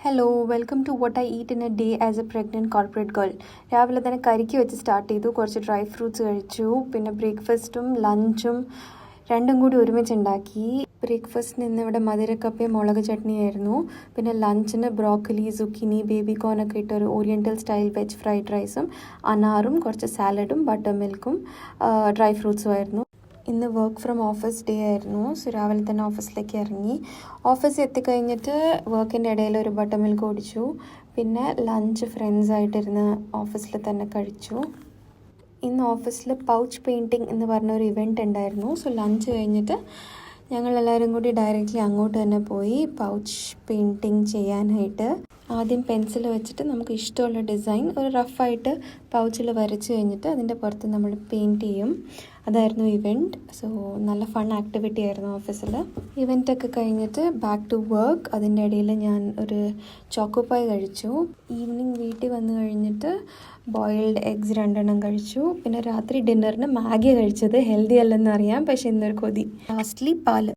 Hello welcome to what I eat in a day as a pregnant corporate girl. രാവിലെ തന്നെ കരിക്ക് വെച്ച് start ചെയ്തു. കുറച്ച് ഡ്രൈ ഫ്രൂട്ട്സ് കഴിച്ചു. പിന്നെ ബ്രേക്ക്ഫാസ്റ്റും ലഞ്ചും രണ്ടും കൂടി ഒരുമിച്ചുണ്ടാക്കി. ബ്രേക്ക്ഫാസ്റ്റിന് ഇന്നിവിടെ മധുരക്കപ്പയും മുളക് ചട്നിയായിരുന്നു. പിന്നെ ലഞ്ചിന് ബ്രോക്കലി, സുക്കിനി, ബേബി കോണൊക്കെ ഇട്ടൊരു ഓറിയൻ്റൽ സ്റ്റൈൽ വെജ് ഫ്രൈഡ് റൈസും അനാറും കുറച്ച് സാലഡും ബട്ടർ മിൽക്കും ഡ്രൈ ഫ്രൂട്ട്സും ആയിരുന്നു. ഇന്ന് വർക്ക് ഫ്രം ഓഫീസ് ഡേ ആയിരുന്നു. സോ രാവിലെ തന്നെ ഓഫീസിലേക്ക് ഇറങ്ങി. ഓഫീസിൽ എത്തിക്കഴിഞ്ഞിട്ട് വർക്കിൻ്റെ ഇടയിൽ ഒരു ബട്ടർ മിൽക്ക് കുടിച്ചു. പിന്നെ ലഞ്ച് ഫ്രണ്ട്സായിട്ടിരുന്ന് ഓഫീസിൽ തന്നെ കഴിച്ചു. ഇന്ന് ഓഫീസിൽ പൗച്ച് പെയിൻറ്റിങ് എന്ന് പറഞ്ഞൊരു ഇവൻറ്റ് ഉണ്ടായിരുന്നു. സോ ലഞ്ച് കഴിഞ്ഞിട്ട് ഞങ്ങളെല്ലാവരും കൂടി ഡയറക്റ്റ്ലി അങ്ങോട്ട് തന്നെ പോയി പൗച്ച് പെയിൻറ്റിങ് ചെയ്യാനായിട്ട്. ആദ്യം പെൻസിൽ വെച്ചിട്ട് നമുക്ക് ഇഷ്ടമുള്ള ഡിസൈൻ ഒരു റഫായിട്ട് പൗച്ചിൽ വരച്ച് കഴിഞ്ഞിട്ട് അതിൻ്റെ പുറത്ത് നമ്മൾ പെയിൻറ്റ് ചെയ്യും. അതായിരുന്നു ഇവൻറ്റ്. സോ നല്ല ഫൺ ആക്ടിവിറ്റി ആയിരുന്നു ഓഫീസിൽ. ഇവൻറ്റൊക്കെ കഴിഞ്ഞിട്ട് ബാക്ക് ടു വർക്ക്. അതിൻ്റെ ഇടയിൽ ഞാൻ ഒരു ചോക്കോപ്പായ് കഴിച്ചു. ഈവനിങ് വീട്ടിൽ വന്നു കഴിഞ്ഞിട്ട് ബോയിൽഡ് എഗ്സ് 2 കഴിച്ചു. പിന്നെ രാത്രി ഡിന്നറിന് മാഗി കഴിച്ചത്. ഹെൽത്തി അല്ലെന്നറിയാം, പക്ഷേ ഇന്നൊരു കൊതി. ലാസ്റ്റ്ലി പാല്.